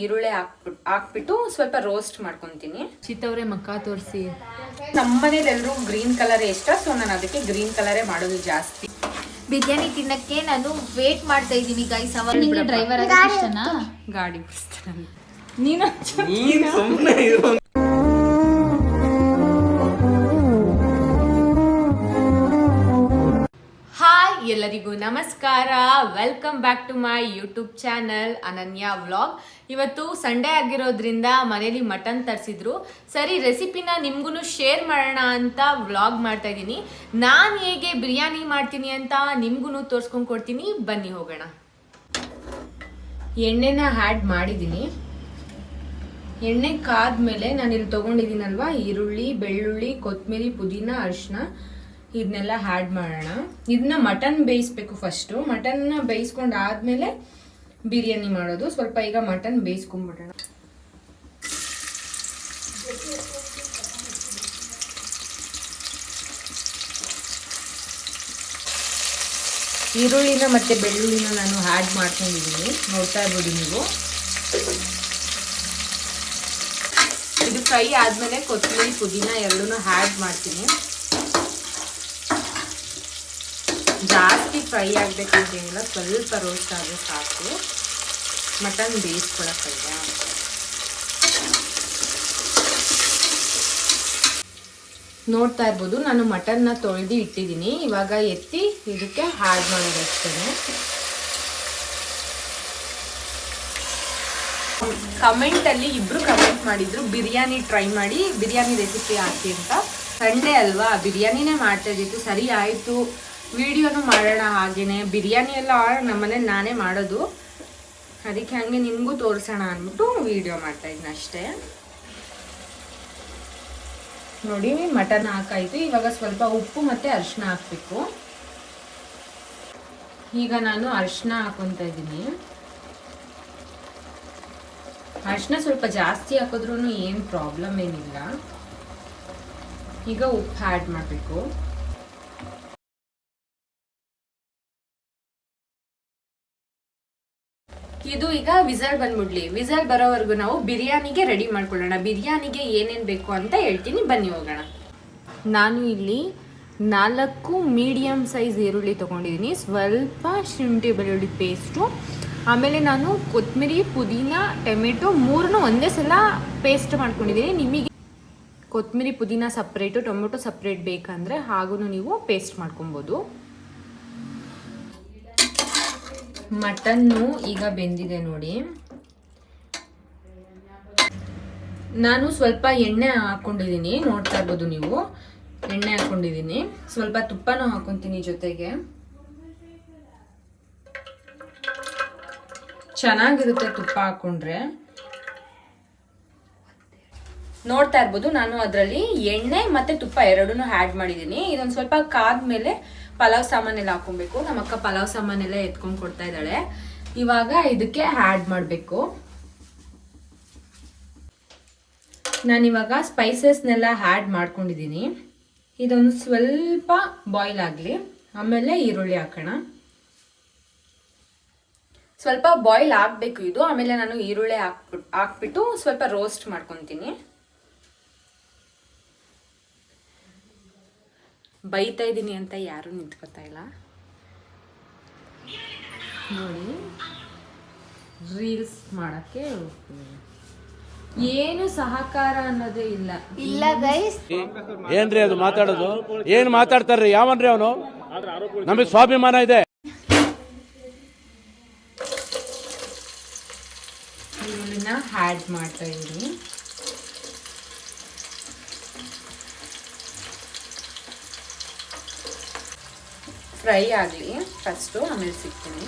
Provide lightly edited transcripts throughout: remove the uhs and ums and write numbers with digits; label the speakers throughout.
Speaker 1: ಈರುಳ್ಳಿ ಹಾಕ್ಬಿಟ್ಟು ಸ್ವಲ್ಪ ರೋಸ್ಟ್ ಮಾಡ್ಕೊಂತೀನಿ.
Speaker 2: ಚಿತ್ತವ್ರೆ ಮಕ್ಕ ತೋರಿಸಿ.
Speaker 1: ನಮ್ಮನೇಲಿ ಎಲ್ಲರೂ ಗ್ರೀನ್ ಕಲರ್ ಇಷ್ಟ, ಸೊ ನಾನು ಅದಕ್ಕೆ ಗ್ರೀನ್ ಕಲರೇ ಮಾಡೋದು ಜಾಸ್ತಿ.
Speaker 3: ಬಿರಿಯಾನಿ ತಿನ್ನಕ್ಕೆ ನಾನು ವೇಟ್ ಮಾಡ್ತಾ ಇದ್ದೀನಿ ಗೈಸ್. ನಿಮಗೆ ಡ್ರೈವರ್ ಆಗಿ ಇಷ್ಟನಾ?
Speaker 1: ಗಾಡಿ ಬಿಡಿಸ್ತಾನೆ
Speaker 2: ನೀನು ಎಲ್ಲರಿಗೂ ನಮಸ್ಕಾರ. Welcome back to my YouTube channel Ananya vlog. ಇವತ್ತು ಸಂಡೇ ಆಗಿರೋದ್ರಿಂದ ಮನೇಲಿ ಮಟನ್ ತರಿಸಿದ್ರು. ಸರಿ, ರೆಸಿಪಿನ ನಿಮ್ಗೂ ಶೇರ್ ಮಾಡೋಣ ಅಂತ ವ್ಲಾಗ್ ಮಾಡ್ತಾ ಇದ್ದೀನಿ. ನಾನು ಹೇಗೆ ಬಿರಿಯಾನಿ ಮಾಡ್ತೀನಿ ಅಂತ ನಿಮ್ಗೂ ತೋರಿಸ್ಕೊಂಡು ಕೊಡ್ತೀನಿ. ಬನ್ನಿ ಹೋಗೋಣ. ಎಣ್ಣೆನ ಆ್ಯಡ್ ಮಾಡಿದ್ದೀನಿ. ಎಣ್ಣೆ ಕಾದ್ಮೇಲೆ ನಾನು ಇಲ್ಲಿ ತೊಗೊಂಡಿದ್ದೀನಲ್ವಾ, ಈರುಳ್ಳಿ, ಬೆಳ್ಳುಳ್ಳಿ, ಕೊತ್ತಂಬರಿ, ಪುದೀನ, ಅರಿಶಿನ ಇದನ್ನೆಲ್ಲ ಆ್ಯಡ್ ಮಾಡೋಣ. ಇದನ್ನ ಮಟನ್ ಬೇಯಿಸ್ಬೇಕು ಫಸ್ಟು. ಮಟನ್ನ ಬೇಯಿಸ್ಕೊಂಡು ಆದಮೇಲೆ ಬಿರಿಯಾನಿ ಮಾಡೋದು. ಸ್ವಲ್ಪ ಈಗ ಮಟನ್ ಬೇಯಿಸ್ಕೊಂಡ್ಬಿಡೋಣ. ಈರುಳ್ಳಿನ ಮತ್ತು ಬೆಳ್ಳುಳ್ಳಿನ ನಾನು ಆ್ಯಡ್ ಮಾಡ್ಕೊಂಡಿದ್ದೀನಿ, ನೋಡ್ತಾ ಇರ್ಬೋದು ನೀವು. ಇದು ಫ್ರೈ ಆದಮೇಲೆ ಕೊತ್ತಂಬರಿ, ಪುದೀನ ಎರಡೂ ಆ್ಯಡ್ ಮಾಡ್ತೀನಿ. ಜಾಸ್ತಿ ಫ್ರೈ ಆಗಬೇಕಂತೇನಿಲ್ಲ, ಸ್ವಲ್ಪ ರೋಸ್ಟ್ ಆದರೆ ಸಾಕು. ಮಟನ್ ಬೇಯಿಸ್ಕೊಳಕ್ಕಲ್ವಾ. ನೋಡ್ತಾ ಇರ್ಬೋದು, ನಾನು ಮಟನ್ನ ತೊಳೆದು ಇಟ್ಟಿದ್ದೀನಿ. ಇವಾಗ ಎತ್ತಿ ಇದಕ್ಕೆ ಆ್ಯಡ್ ಮಾಡೋದು ಅಷ್ಟೇ. ಕಮೆಂಟಲ್ಲಿ ಇಬ್ರು ಕಮೆಂಟ್ ಮಾಡಿದ್ರು, ಬಿರಿಯಾನಿ ಟ್ರೈ ಮಾಡಿ, ಬಿರಿಯಾನಿ ರೆಸಿಪಿ ಹಾಕಿ ಅಂತ. ಸಂಡೇ ಅಲ್ವಾ, ಬಿರಿಯಾನಿನೇ ಮಾಡ್ತಾ ಇದ್ದಿತ್ತು. ಸರಿ ಆಯಿತು, ವಿಡಿಯೋನು ಮಾಡೋಣ. ಹಾಗೇನೆ ಬಿರಿಯಾನಿ ಎಲ್ಲ ನಮ್ಮನೇಲಿ ನಾನೇ ಮಾಡೋದು, ಅದಕ್ಕೆ ಹಂಗೆ ನಿಮಗೂ ತೋರಿಸೋಣ ಅಂದ್ಬಿಟ್ಟು ವಿಡಿಯೋ ಮಾಡ್ತಾ ಇದ್ದೀನಿ ಅಷ್ಟೇ. ನೋಡಿ, ಮಟನ್ ಹಾಕಾಯ್ತು. ಇವಾಗ ಸ್ವಲ್ಪ ಉಪ್ಪು ಮತ್ತು ಅರಿಶಿನ ಹಾಕಬೇಕು. ಈಗ ನಾನು ಅರಿಶಿನ ಹಾಕೊತಾ ಇದ್ದೀನಿ. ಅರಿಶಿನ ಸ್ವಲ್ಪ ಜಾಸ್ತಿ ಹಾಕಿದ್ರೂ ಏನು ಪ್ರಾಬ್ಲಮ್ ಏನಿಲ್ಲ. ಈಗ ಉಪ್ಪು ಆ್ಯಡ್ ಮಾಡಬೇಕು. ಇದು ಈಗ ವಿಸಲ್ ಬಂದ್ಬಿಡ್ಲಿ. ವಿಸಲ್ ಬರೋವರೆಗೂ ನಾವು ಬಿರಿಯಾನಿಗೆ ರೆಡಿ ಮಾಡ್ಕೊಳ್ಳೋಣ. ಬಿರಿಯಾನಿಗೆ ಏನೇನು ಬೇಕು ಅಂತ ಹೇಳ್ತೀನಿ, ಬನ್ನಿ ಹೋಗೋಣ. ನಾನು ಇಲ್ಲಿ 4 ಮೀಡಿಯಮ್ ಸೈಜ್ ಈರುಳ್ಳಿ ತೊಗೊಂಡಿದ್ದೀನಿ, ಸ್ವಲ್ಪ ಶುಂಠಿ ಬೆಳ್ಳುಳ್ಳಿ ಪೇಸ್ಟು, ಆಮೇಲೆ ನಾನು ಕೊತ್ತಂಬರಿ, ಪುದೀನ, ಟೊಮೆಟೊ 3 ಒಂದೇ ಸಲ ಪೇಸ್ಟ್ ಮಾಡ್ಕೊಂಡಿದ್ದೀನಿ. ನಿಮಗೆ ಕೊತ್ತಂಬರಿ, ಪುದೀನ ಸಪ್ರೇಟು, ಟೊಮೆಟೊ ಸಪ್ರೇಟ್ ಬೇಕಂದರೆ ಹಾಗೂ ನೀವು ಪೇಸ್ಟ್ ಮಾಡ್ಕೊಬೋದು. ಮಟನ್ನು ಈಗ ಬೆಂದಿದೆ ನೋಡಿ. ನಾನು ಸ್ವಲ್ಪ ಎಣ್ಣೆ ಹಾಕೊಂಡಿದ್ದೀನಿ, ನೋಡ್ತಾ ಇರ್ಬೋದು ನೀವು. ಎಣ್ಣೆ ಹಾಕೊಂಡಿದ್ದೀನಿ, ಸ್ವಲ್ಪ ತುಪ್ಪನೂ ಹಾಕೊತೀನಿ ಜೊತೆಗೆ. ಚೆನ್ನಾಗಿರುತ್ತೆ ತುಪ್ಪ ಹಾಕೊಂಡ್ರೆ. ನೋಡ್ತಾ ಇರ್ಬೋದು, ನಾನು ಅದರಲ್ಲಿ ಎಣ್ಣೆ ಮತ್ತೆ ತುಪ್ಪ ಎರಡನ್ನೂ ಆ್ಯಡ್ ಮಾಡಿದ್ದೀನಿ. ಇದೊಂದು ಸ್ವಲ್ಪ ಕಾದ್ಮೇಲೆ ಪಲಾವ್ ಸಾಮಾನೆಲ್ಲ ಹಾಕೊಬೇಕು. ನಮ್ಮ ಅಕ್ಕ ಪಲಾವ್ ಸಾಮಾನೆಲ್ಲ ಎತ್ಕೊಂಡು ಕೊಡ್ತಾ ಇದ್ದಾಳೆ. ಇವಾಗ ಇದಕ್ಕೆ ಆ್ಯಡ್ ಮಾಡಬೇಕು. ನಾನಿವಾಗ ಸ್ಪೈಸಸ್ನೆಲ್ಲ ಆ್ಯಡ್ ಮಾಡ್ಕೊಂಡಿದ್ದೀನಿ. ಇದೊಂದು ಸ್ವಲ್ಪ ಬಾಯ್ಲ್ ಆಗಲಿ, ಆಮೇಲೆ ಈರುಳ್ಳಿ ಹಾಕೋಣ. ಸ್ವಲ್ಪ ಬಾಯ್ಲ್ ಆಗಬೇಕು ಇದು. ಆಮೇಲೆ ನಾನು ಈರುಳ್ಳಿ ಹಾಕ್ಬಿಟ್ಟು ಸ್ವಲ್ಪ ರೋಸ್ಟ್ ಮಾಡ್ಕೊತೀನಿ. ಬೈತಾ ಇದ್ದೀನಿ ಅಂತ ಯಾರೂ ನಿಂತ್ಕೋತಾ ಇಲ್ಲ ನೋಡಿ. ರೀಲ್ಸ್ ಮಾಡೋಕ್ಕೆ ಏನು ಸಹಕಾರ ಅನ್ನೋದೇ ಇಲ್ಲ
Speaker 3: ಗೈಸ್.
Speaker 4: ಏನ್ರಿ ಅದು ಮಾತಾಡೋದು? ಏನ್ ಮಾತಾಡ್ತಾರ್ರಿ? ಯಾವನ್ರಿ ಅವನು? ನಮಗೆ ಸ್ವಾಭಿಮಾನ ಇದೆ.
Speaker 1: ಈರುಳ್ಳಿನ ಆ್ಯಡ್ ಮಾಡ್ತಾ ಇದ್ದೀನಿ. ಫ್ರೈ ಆಗಲಿ ಫಸ್ಟು, ಆಮೇಲೆ ಸಿಗ್ತೀನಿ.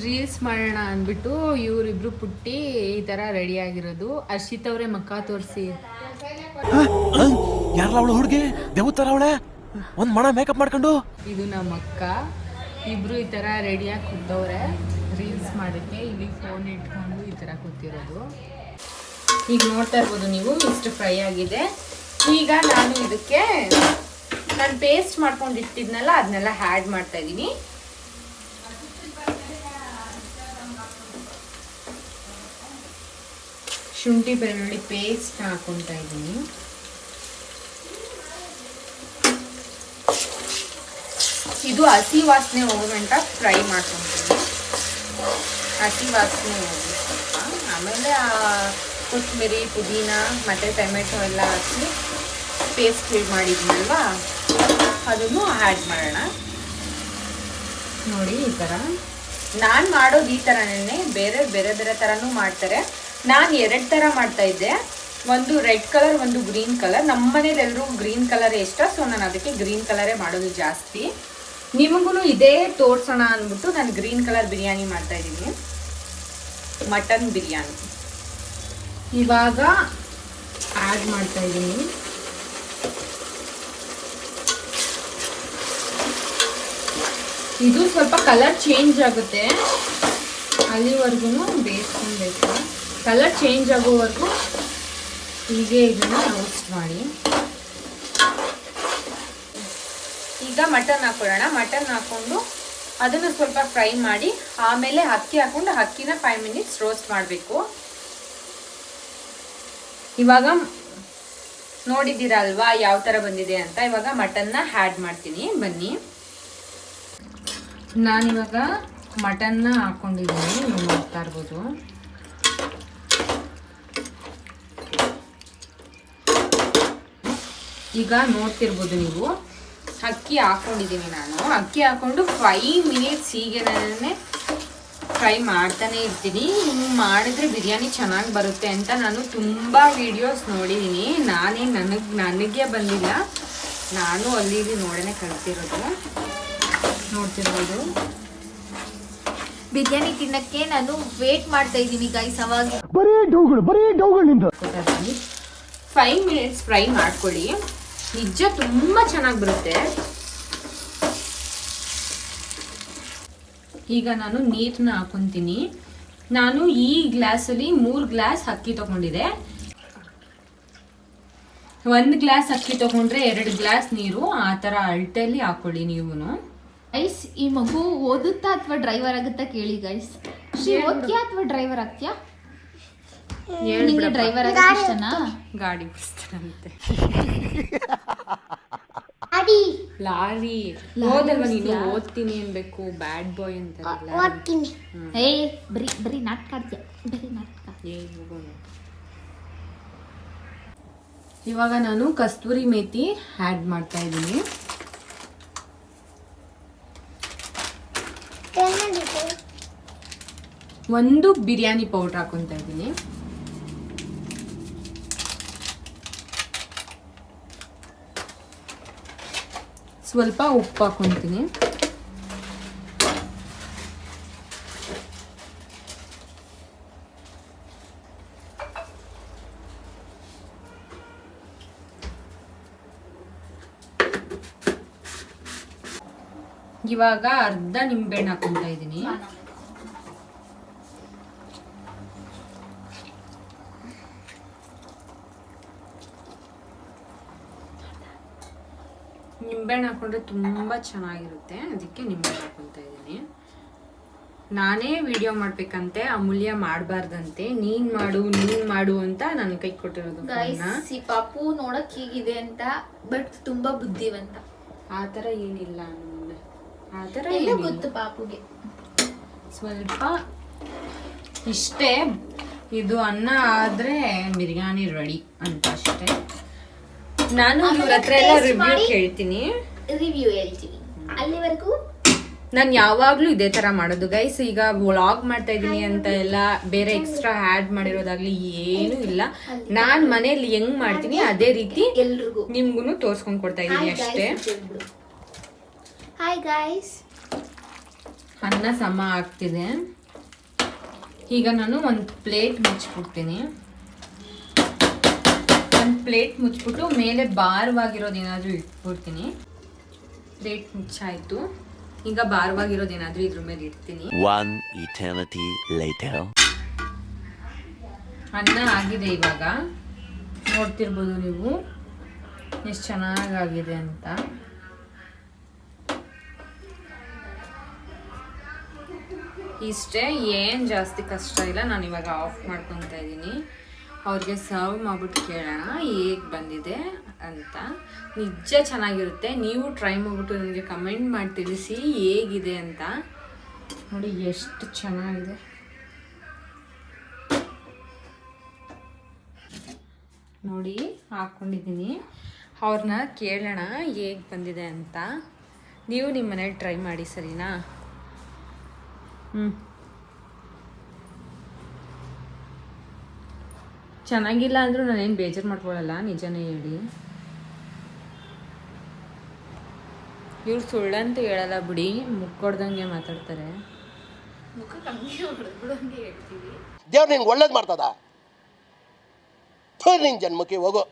Speaker 1: ರೀಲ್ಸ್ ಮಾಡೋಣ ಅಂದ್ಬಿಟ್ಟು ಇವರಿಬ್ರು ಪುಟ್ಟಿ ಈ ಥರ ರೆಡಿ ಆಗಿರೋದು. ಅರ್ಷಿತ್ ಅವರೇ ಮಕ್ಕ ತೋರಿಸಿ.
Speaker 4: ಯಾರಲ್ಲ ಅವಳು ಹುಡುಗಿ? ದೇವತರ ಅವಳೆ, ಒಂದು ಮಣ ಮೇಕಪ್ ಮಾಡ್ಕೊಂಡು.
Speaker 1: ಇದು ನಮ್ಮ ಅಕ್ಕ. ಇಬ್ರು ಈ ಥರ ರೆಡಿಯಾಗಿ ಕೂತವ್ರೆ ರೀಲ್ಸ್ ಮಾಡೋಕ್ಕೆ. ಇಲ್ಲಿ ಫೋನ್ ಇಟ್ಕೊಂಡು ಈ ಥರ ಕೂತಿರೋದು. ಈಗ ನೋಡ್ತಾ ಇರ್ಬೋದು ನೀವು, ಇಷ್ಟು ಫ್ರೈ ಆಗಿದೆ. ಈಗ ನಾನು ಇದಕ್ಕೆ ನಾನು ಪೇಸ್ಟ್ ಮಾಡ್ಕೊಂಡು ಇಟ್ಟಿದ್ನಲ್ಲ, ಅದನ್ನೆಲ್ಲ ಆ್ಯಡ್ ಮಾಡ್ತಾ ಇದ್ದೀನಿ. ಶುಂಠಿ ಬೆಳ್ಳುಳ್ಳಿ ಪೇಸ್ಟ್ ಹಾಕೊತಾ ಇದ್ದೀನಿ.
Speaker 2: ಇದು ಹಸಿ ವಾಸನೆ ಹೋಗೋಗಂಟ ಫ್ರೈ ಮಾಡ್ಕೊತೀನಿ. ಹಸಿ ವಾಸನೆ ಹೋಗಿ ಸ್ವಲ್ಪ, ಆಮೇಲೆ ಕೊತ್ತಂಬರಿ, ಪುದೀನ ಮತ್ತು ಟೊಮೆಟೊ ಎಲ್ಲ ಹಾಕಿ ಪೇಸ್ಟ್ ಮಾಡಿದ್ನಲ್ವಾ ಅದನ್ನು ಆ್ಯಡ್ ಮಾಡೋಣ.
Speaker 1: ನೋಡಿ ಈ ಥರ
Speaker 2: ನಾನು ಮಾಡೋದು ಈ ಥರನೇ, ಬೇರೆ ಬೇರೆ ಬೇರೆ ಥರನೂ ಮಾಡ್ತಾರೆ. ನಾನು 2 ಥರ ಮಾಡ್ತಾ ಇದ್ದೆ, ಒಂದು ರೆಡ್ ಕಲರ್, ಒಂದು ಗ್ರೀನ್ ಕಲರ್. ನಮ್ಮ ಮನೇಲಿ ಎಲ್ಲರೂ ಗ್ರೀನ್ ಕಲರೇ ಇಷ್ಟ, ಸೊ ನಾನು ಅದಕ್ಕೆ ಗ್ರೀನ್ ಕಲರೇ ಮಾಡೋದು ಜಾಸ್ತಿ. ನಿಮಗೂ ಇದೇ ತೋರ್ಸೋಣ ಅಂದ್ಬಿಟ್ಟು ನಾನು ಗ್ರೀನ್ ಕಲರ್ ಬಿರಿಯಾನಿ ಮಾಡ್ತಾ ಇದ್ದೀನಿ, ಮಟನ್ ಬಿರಿಯಾನಿ.
Speaker 1: ಇವಾಗ ಆ್ಯಡ್ ಮಾಡ್ತಾ ಇದ್ದೀನಿ. ಇದು ಸ್ವಲ್ಪ ಕಲರ್ ಚೇಂಜ್ ಆಗುತ್ತೆ, ಅಲ್ಲಿವರೆಗೂ ಬೇಯಿಸ್ಕೊಬೇಕು. ಕಲರ್ ಚೇಂಜ್ ಆಗೋವರೆಗೂ ಹೀಗೆ ಇದನ್ನು ರೋಸ್ಟ್ ಮಾಡಿ.
Speaker 2: ಈಗ ಮಟನ್ ಹಾಕೊಳ್ಳೋಣ. ಮಟನ್ ಹಾಕೊಂಡು ಅದನ್ನು ಸ್ವಲ್ಪ ಫ್ರೈ ಮಾಡಿ ಆಮೇಲೆ ಅಕ್ಕಿ ಹಾಕೊಂಡು ಅಕ್ಕಿನ 5 ಮಿನಿಟ್ಸ್ ರೋಸ್ಟ್ ಮಾಡಬೇಕು. ಇವಾಗ ನೋಡಿದ್ದೀರಲ್ವಾ ಯಾವ ಥರ ಬಂದಿದೆ ಅಂತ. ಇವಾಗ ಮಟನ್ನ ಆ್ಯಡ್ ಮಾಡ್ತೀನಿ, ಬನ್ನಿ.
Speaker 1: ನಾನಿವಾಗ ಮಟನ್ನ ಹಾಕ್ಕೊಂಡಿದ್ದೀನಿ, ನೀವು ನೋಡ್ತಾ ಇರ್ಬೋದು. ಈಗ ನೋಡ್ತಿರ್ಬೋದು ನೀವು,
Speaker 2: ಅಕ್ಕಿ ಹಾಕ್ಕೊಂಡಿದ್ದೀನಿ ನಾನು. ಅಕ್ಕಿ ಹಾಕ್ಕೊಂಡು 5 ಮಿನಿಟ್ಸ್ ಹೀಗೆ ನಾನೇ ಫ್ರೈ ಮಾಡ್ತಾನೆ ಇರ್ತೀನಿ. ಹಿಂಗೆ ಮಾಡಿದ್ರೆ ಬಿರಿಯಾನಿ ಚೆನ್ನಾಗಿ ಬರುತ್ತೆ ಅಂತ ನಾನು ತುಂಬ ವಿಡಿಯೋಸ್ ನೋಡಿದ್ದೀನಿ. ನನಗೆ ಬಂದಿಲ್ಲ, ನಾನು ಅಲ್ಲಿ ನೋಡೇ ಕಲ್ತಿರೋದು.
Speaker 1: ನೋಡ್ತಿರ್ಬೋದು
Speaker 3: ಬಿರಿಯಾನಿ ತಿನ್ನಕ್ಕೆ ನಾನು ವೇಟ್ ಮಾಡ್ತಾ ಇದ್ದೀನಿ ಗೈಸ್. ಅವಾಗ
Speaker 2: 5 ಮಿನಿಟ್ಸ್ ಫ್ರೈ ಮಾಡ್ಕೊಳ್ಳಿ, ನಿಜ ತುಂಬ ಚೆನ್ನಾಗಿ ಬರುತ್ತೆ.
Speaker 1: ಈಗ ನಾನು ನೀರನ್ನ ಹಾಕೊಂತೀನಿ. ನಾನು ಈ ಗ್ಲಾಸಲ್ಲಿ 3 ಗ್ಲಾಸ್ ಅಕ್ಕಿ ತಗೊಂಡಿದ್ದೆ. 1 ಗ್ಲಾಸ್ ಅಕ್ಕಿ ತಗೊಂಡ್ರೆ 2 ಗ್ಲಾಸ್ ನೀರು, ಆ ಥರ ಅಳತೆಯಲ್ಲಿ ಹಾಕೊಳ್ಳಿ ನೀವು.
Speaker 3: ಗೈಸ್, ಈ ಮಗು ಓದುತ್ತಾ ಅಥವಾ ಡ್ರೈವರ್ ಆಗುತ್ತಾ ಕೇಳಿ ಗೈಸ್. ಓದ್ತೀಯಾ ಅಥವಾ ಡ್ರೈವರ್ ಆಗ್ತೀಯಾ? ನಿಂಗೆ ಡ್ರೈವರ್ ಆಗಕ್ಕೆ ಇಷ್ಟನಾ?
Speaker 2: ಗಾಡಿ ಬಿಡಿಸ್ತಾರಂತೆ.
Speaker 3: ಲಾರಿ
Speaker 2: ಓದಲ್ವ ನೀನು? ಓದ್ತೀನಿ ಅನ್ಬೇಕು, ಬ್ಯಾಡ್ ಬಾಯ್ ಅಂತಾರಲ್ಲ.
Speaker 3: ಏ ಬರೀ ನಾಟಕ ಆಡ್ತೀಯ, ಬರೀ ನಾಟಕ.
Speaker 1: ಇವಾಗ ನಾನು ಕಸ್ತೂರಿ ಮೇಥಿ ಆ್ಯಡ್ ಮಾಡ್ತಾ ಇದ್ದೀನಿ. ಒಂದು ಬಿರಿಯಾನಿ ಪೌಡರ್ ಹಾಕೊತಾ ಇದ್ದೀನಿ. ಸ್ವಲ್ಪ ಉಪ್ಪು ಹಾಕೊತೀನಿ. ಇವಾಗ ಅರ್ಧ ನಿಂಬೆಹಣ್ಣು ಹಾಕೊತಾ ಇದ್ದೀನಿ. ನಿಂಬೆಹಣ್ಣು ಹಾಕೊಂಡ್ರೆ ತುಂಬ ಚೆನ್ನಾಗಿರುತ್ತೆ, ಅದಕ್ಕೆ ನಿಂಬೆಹಣ್ಣು ಹಾಕೊತಾ ಇದ್ದೀನಿ. ನಾನೇ ವಿಡಿಯೋ ಮಾಡ್ಬೇಕಂತೆ, ಅಮೂಲ್ಯ ಮಾಡಬಾರ್ದಂತೆ. ನೀನ್ ಮಾಡು ಅಂತ ನನ್ನ ಕೈ ಕೊಟ್ಟಿರೋದು.
Speaker 3: ಗೈಸ್, ಈ ಪಾಪು ನೋಡಕ್ ಹೀಗಿದೆ ಅಂತ, ಬಟ್ ತುಂಬಾ ಬುದ್ಧಿವಂತ.
Speaker 1: ಆ ಥರ ಏನಿಲ್ಲ, ಆ ಥರ
Speaker 3: ಎಲ್ಲ ಗೊತ್ತು ಪಾಪುಗೆ.
Speaker 1: ಸ್ವಲ್ಪ ಇಷ್ಟೇ, ಇದು ಅನ್ನ ಆದ್ರೆ ಬಿರಿಯಾನಿ ರೆಡಿ ಅಂತ ಅಷ್ಟೇ.
Speaker 2: ನಾನು ಇವ್ರ ಹತ್ರ ಎಲ್ಲ ರಿವ್ಯೂ ಕೇಳ್ತೀನಿ,
Speaker 3: ರಿವ್ಯೂ ಹೇಳ್ತೀನಿ. ಅಲ್ಲಿವರೆಗೂ
Speaker 2: ನಾನು ಯಾವಾಗ್ಲೂ ಇದೇ ತರ ಮಾಡೋದು ಗೈಸ್. ಈಗ ವ್ಲಾಗ್ ಮಾಡ್ತಾ ಇದೀನಿ ಅಂತ ಎಲ್ಲ ಬೇರೆ ಎಕ್ಸ್ಟ್ರಾ ಆ್ಯಡ್ ಮಾಡಿರೋದಾಗ್ಲಿ ಏನು ಇಲ್ಲ. ನಾನ್ ಮನೇಲಿ ಹೆಂಗ್ ಮಾಡ್ತೀನಿ ಅದೇ ರೀತಿ
Speaker 3: ಎಲ್ರಿಗೂ
Speaker 2: ನಿಮ್ಗೂ ತೋರ್ಸ್ಕೊಂಡ್ ಕೊಡ್ತಾ ಇದೀನಿ ಅಷ್ಟೇ.
Speaker 3: Hi guys.
Speaker 1: ಅನ್ನ ಸಮ ಆಗ್ತಿದೆ. ಈಗ ನಾನು ಒಂದು ಪ್ಲೇಟ್ ಮುಚ್ಚಿಬಿಡ್ತೀನಿ. ಒಂದು ಪ್ಲೇಟ್ ಮುಚ್ಚಿಬಿಟ್ಟು ಮೇಲೆ ಭಾರವಾಗಿರೋದು ಏನಾದರೂ ಇಟ್ಬಿಡ್ತೀನಿ. ಪ್ಲೇಟ್ ಮುಚ್ಚಾಯ್ತು. ಈಗ ಭಾರವಾಗಿರೋದು ಏನಾದರೂ ಇದ್ರ ಮೇಲೆ ಇಡ್ತೀನಿ.
Speaker 5: One eternity later.
Speaker 1: ಅನ್ನ ಆಗಿದೆ. ಇವಾಗ ನೋಡ್ತಿರ್ಬೋದು ನೀವು ಎಷ್ಟು ಚೆನ್ನಾಗಾಗಿದೆ ಅಂತ.
Speaker 2: ಇಷ್ಟೇ, ಏನು ಜಾಸ್ತಿ ಕಷ್ಟ ಇಲ್ಲ. ನಾನು ಇವಾಗ ಆಫ್ ಮಾಡ್ಕೊತಾ ಇದ್ದೀನಿ. ಅವ್ರಿಗೆ ಸರ್ವ್ ಮಾಡ್ಬಿಟ್ಟು ಕೇಳೋಣ ಹೇಗೆ ಬಂದಿದೆ ಅಂತ. ನಿಜ ಚೆನ್ನಾಗಿರುತ್ತೆ, ನೀವು ಟ್ರೈ ಮಾಡಿಬಿಟ್ಟು ನನಗೆ ಕಮೆಂಟ್ ಮಾಡಿ ತಿಳಿಸಿ ಹೇಗಿದೆ ಅಂತ. ನೋಡಿ ಎಷ್ಟು ಚೆನ್ನಾಗಿದೆ. ನೋಡಿ ಹಾಕ್ಕೊಂಡಿದ್ದೀನಿ. ಅವ್ರನ್ನ ಕೇಳೋಣ ಹೇಗೆ ಬಂದಿದೆ ಅಂತ. ನೀವು ನಿಮ್ಮ ಮನೇಲಿ ಟ್ರೈ ಮಾಡಿ, ಸರಿನಾ? ಚೆನ್ನಾಗಿಲ್ಲ ಅಂದರೂ ನಾನೇನು ಬೇಜಾರು ಮಾಡ್ಕೊಳ್ಳಲ್ಲ, ನಿಜನೇ ಹೇಳಿ. ಇವ್ರು ಸುಳ್ಳಂತೂ ಹೇಳಲ್ಲ ಬಿಡಿ, ಮುಕ್ಕೊಡ್ದಂಗೆ ಮಾತಾಡ್ತಾರೆ.
Speaker 6: ದೇವ್ರು ನಿನ್ಗೆ ಒಳ್ಳೇದು ಮಾಡ್ತದ, ನಿನ್ ಜನ್ಮಕ್ಕೆ ಹೋಗೋ.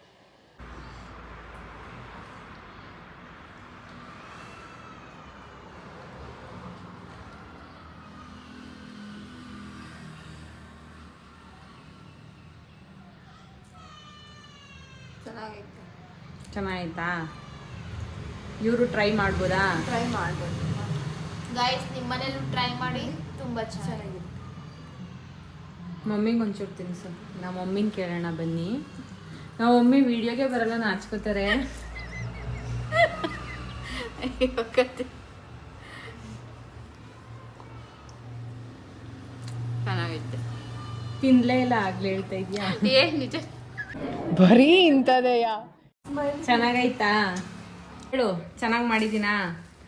Speaker 2: ಚೆನ್ನಾಗಿತ್ತಾ? ಇವರು ಟ್ರೈ ಮಾಡ್ಬೋದಾ?
Speaker 3: ಟ್ರೈ ಮಾಡ್ಬೋದು ಗೈಸ್, ನಿಮ್ಮ ಮನೇಲೂ ಟ್ರೈ ಮಾಡಿ, ತುಂಬ ಚೆನ್ನಾಗಿದೆ.
Speaker 2: ಮಮ್ಮಿಗೆ ಒಂಚೂರು ತಿನ್ಸು. ನಮ್ಮ ಮಮ್ಮಿನ ಕೇಳೋಣ ಬನ್ನಿ. ನಮ್ಮ ಮಮ್ಮಿ ವಿಡಿಯೋಗೆ ಬರಲ್ಲ, ನಾಚ್ಕೋತಾರೆ. ಚೆನ್ನಾಗೈತೆ. ತಿನ್ಲೇ ಇಲ್ಲ ಆಗ್ಲೇ ಹೇಳ್ತಾ ಇದೆಯಾ?
Speaker 3: ನಿಜ
Speaker 1: ಬರೀ ಇಂಥದೆಯಾ?
Speaker 2: ಚೆನ್ನಾಗೈತಾ ಹೇಳು. ಚೆನ್ನಾಗಿ ಮಾಡಿದ್ದೀನಾ?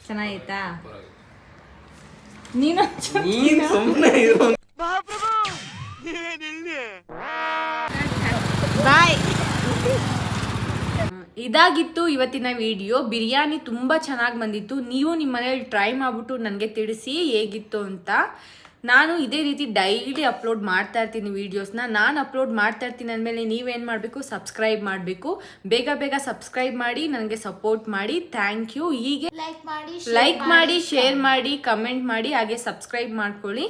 Speaker 2: ಚೆನ್ನಾಗೈತಾ? ನೀನು
Speaker 3: ಬಾಯ್.
Speaker 2: ಇದಾಗಿತ್ತು ಇವತ್ತಿನ ವಿಡಿಯೋ. ಬಿರಿಯಾನಿ ತುಂಬ ಚೆನ್ನಾಗಿ ಬಂದಿತ್ತು. ನೀವು ನಿಮ್ಮ ಮನೇಲಿ ಟ್ರೈ ಮಾಡಿಬಿಟ್ಟು ನನಗೆ ತಿಳಿಸಿ ಹೇಗಿತ್ತು ಅಂತ. ನಾನು ಇದೇ ರೀತಿ ಡೈಲಿ ಅಪ್ಲೋಡ್ ಮಾಡ್ತಾ ಇರ್ತೀನಿ ವೀಡಿಯೋಸ್ನ. ನಾನು ಅಪ್ಲೋಡ್ ಮಾಡ್ತಾ ಇರ್ತೀನಿ ಅಂದಮೇಲೆ ನೀವೇನು ಮಾಡಬೇಕು, ಸಬ್ಸ್ಕ್ರೈಬ್ ಮಾಡಬೇಕು. ಬೇಗ ಬೇಗ ಸಬ್ಸ್ಕ್ರೈಬ್ ಮಾಡಿ ನನಗೆ ಸಪೋರ್ಟ್ ಮಾಡಿ. Thank you. ಹೀಗೆ ಲೈಕ್ ಮಾಡಿ, ಶೇರ್ ಮಾಡಿ, ಕಮೆಂಟ್ ಮಾಡಿ, ಹಾಗೆ ಸಬ್ಸ್ಕ್ರೈಬ್ ಮಾಡ್ಕೊಳ್ಳಿ.